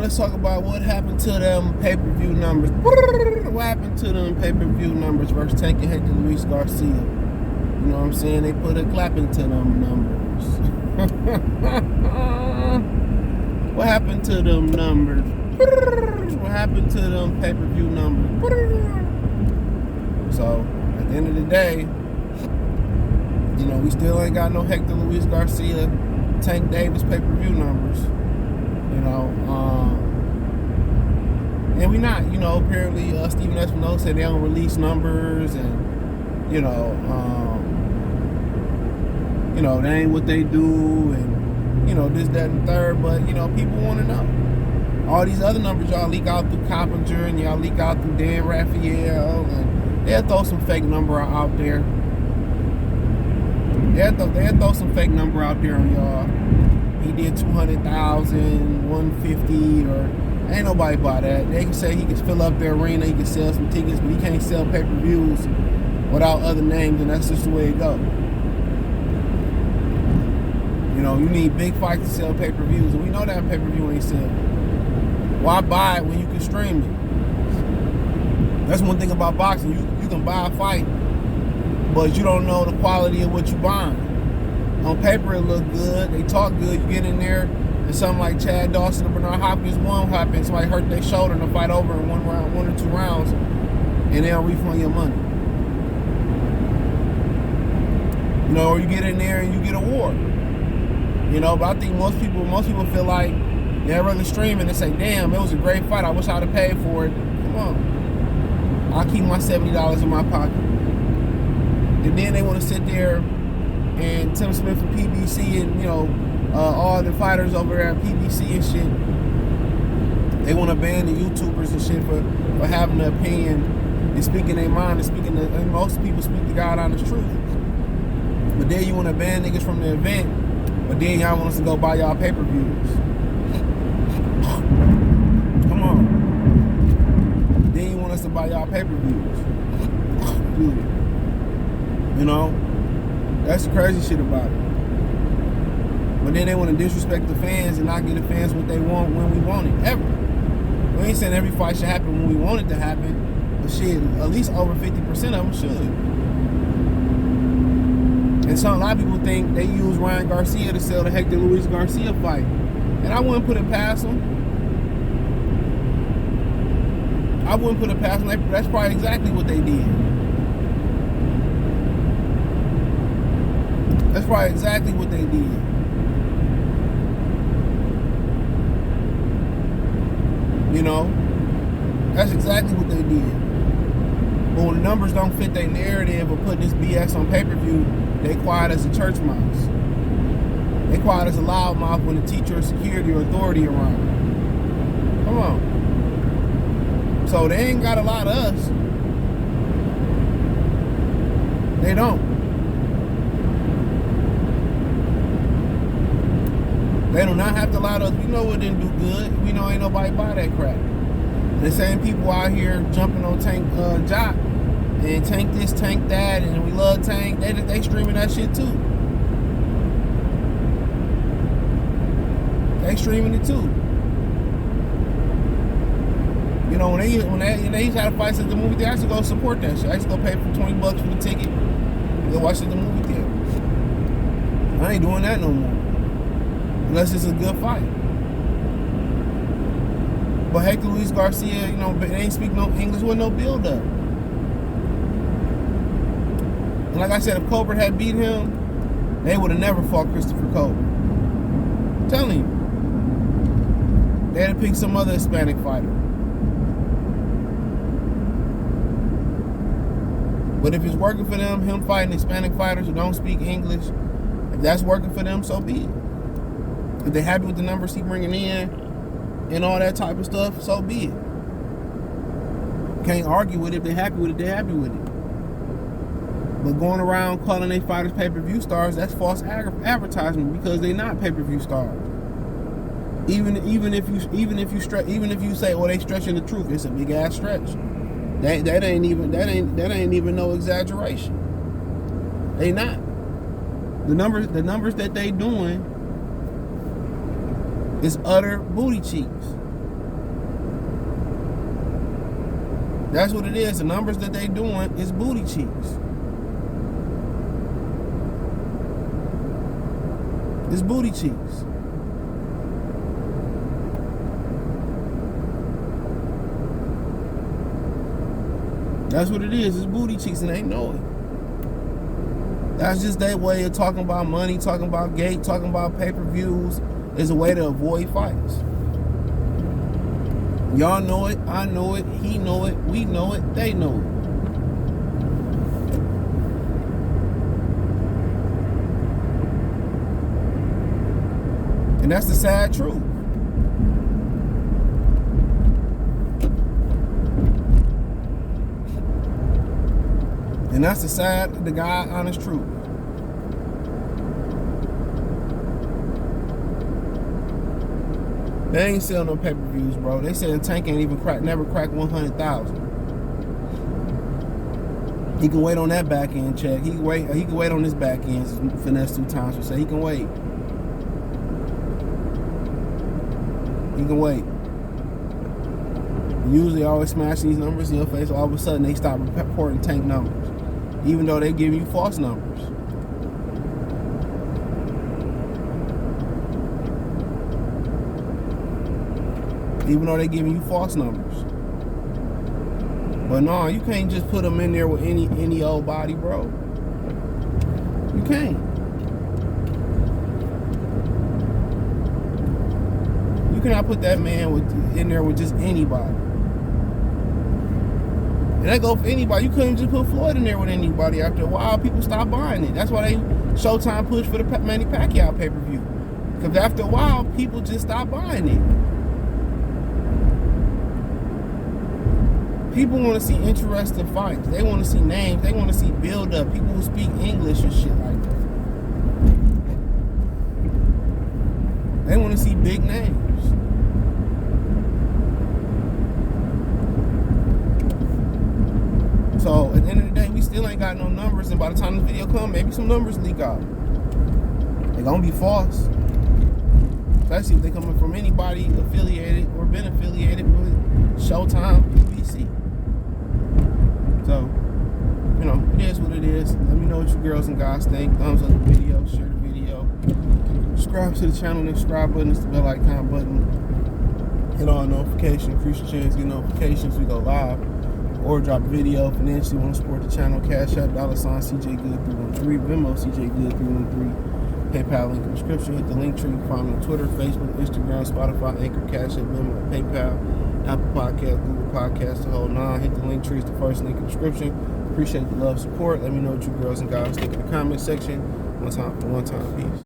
let's talk about what happened to them pay-per-view numbers. What happened to them pay-per-view numbers versus Tank and Hector Luis Garcia? You know what I'm saying? They put a clap into them numbers. What happened to them numbers? What happened to them pay-per-view numbers? So, at the end of the day, you know, we still ain't got no Hector Luis Garcia, Tank Davis pay-per-view numbers. You know, and we not, you know, apparently Stephen Espinosa said they don't release numbers, and you know, that ain't what they do, and you know, this, that, and third. But you know, people want to know. All these other numbers y'all leak out through Coppinger, and y'all leak out through Dan Raphael, and they'll throw some fake number out there. They'll throw some fake number out there on y'all. He did 200,000, 150, or ain't nobody buy that. They can say he can fill up their arena, he can sell some tickets, but he can't sell pay-per-views without other names, and that's just the way it goes. You know, you need big fights to sell pay-per-views, and we know that pay-per-view ain't sell. Why buy it when you can stream it? That's one thing about boxing. You can buy a fight, but you don't know the quality of what you're buying. On paper, it look good. They talk good. You get in there, and something like Chad Dawson or Bernard Hopkins won't happen. Somebody hurt their shoulder and the fight over in one or two rounds, and they'll refund your money. You know, or you get in there and you get a war. You know, but I think most people feel like they'd rather stream and they say, "Damn, it was a great fight. I wish I'd have paid for it." Come on, I'll keep my $70 in my pocket. And then they want to sit there. And Tim Smith and PBC and, you know, all the fighters over there at PBC and shit, they want to ban the YouTubers and shit for having an opinion and speaking their mind and most people speak the God honest truth. But then you want to ban niggas from the event, but then y'all want us to go buy y'all pay-per-views. Come on. Then you want us to buy y'all pay-per-views. You know? That's the crazy shit about it. But then they want to disrespect the fans and not give the fans what they want when we want it, ever. We ain't saying every fight should happen when we want it to happen, but shit, at least over 50% of them should. And so a lot of people think they use Ryan Garcia to sell the Hector Luis Garcia fight. And I wouldn't put it past them. That's probably exactly what they did. That's probably exactly what they did. You know? That's exactly what they did. But when the numbers don't fit their narrative or put this BS on pay-per-view, they quiet as a church mouse. They quiet as a loud mouth when the teacher or security or authority around. Come on. So they ain't got a lot of us. They don't. They do not have to lie to us. We know it didn't do good. We know ain't nobody buy that crap. The same people out here jumping on Tank Jock and Tank this, Tank that, and we love Tank. They streaming that shit too. They streaming it too. You know, when they used to have fights at the movie theater, I used to go support that shit. I used to go pay for $20 for the ticket and go watch it at the movie theater. I ain't doing that no more. Unless it's a good fight. But Hector Luis Garcia, you know, they ain't speak no English with no build up. And like I said, if Cobra had beat him, they would have never fought Christopher Cobra. I'm telling you. They'd have picked some other Hispanic fighter. But if it's working for them, him fighting Hispanic fighters who don't speak English, if that's working for them, so be it. If they're happy with the numbers he's bringing in and all that type of stuff, so be it. Can't argue with it. If they're happy with it, they're happy with it. But going around calling their fighters pay-per-view stars, that's false advertisement because they're not pay-per-view stars. Even if you say, well, they stretching the truth, it's a big ass stretch. That ain't even no exaggeration. They not. The numbers that they doing is utter booty cheeks. That's what it is. The numbers that they doing is booty cheeks. It's booty cheeks. That's what it is. It's booty cheeks, and they know it. That's just their way of talking about money, talking about gate, talking about pay-per-views. Is a way to avoid fights. Y'all know it. I know it. He know it. We know it. They know it. And that's the sad truth. And that's the God honest truth. They ain't selling no pay-per-views, bro. They saying Tank ain't even never cracked 100,000. He can wait on that back end check. He can wait on his back end finesse 2 times. So say he can wait. He can wait. Usually always smashing these numbers in your face. All of a sudden they stop reporting Tank numbers, even though they give you false numbers. Even though they giving you false numbers. But no, you can't just put them in there with any old body, bro. You can't. You cannot put that man in there with just anybody. And that go for anybody. You couldn't just put Floyd in there with anybody. After a while, people stop buying it. That's why they Showtime pushed for the Manny Pacquiao pay-per-view. Because after a while, people just stop buying it. People want to see interesting fights. They want to see names. They want to see build-up. People who speak English and shit like that. They want to see big names. So at the end of the day, we still ain't got no numbers. And by the time this video comes, maybe some numbers leak out. They're going to be false. Especially if they're coming from anybody affiliated or been affiliated with Showtime, PPV. So, you know, it is what it is. Let me know what you girls and guys think. Thumbs up the video, share the video. Subscribe to the channel, the subscribe button, it's the bell icon button. Hit on notifications, increase your chance to get notifications. We go live or drop a video. Financially, want to support the channel, Cash App, $CJGood313, Venmo, CJGood313, PayPal link in the description. Hit the link tree. You can find me on Twitter, Facebook, Instagram, Spotify, Anchor, Cash App, Venmo, PayPal, Apple Podcast, Google Podcast, the whole 9. Hit the link tree. It's the first link in the description. Appreciate the love, support. Let me know what you girls and guys think in the comment section. One time peace.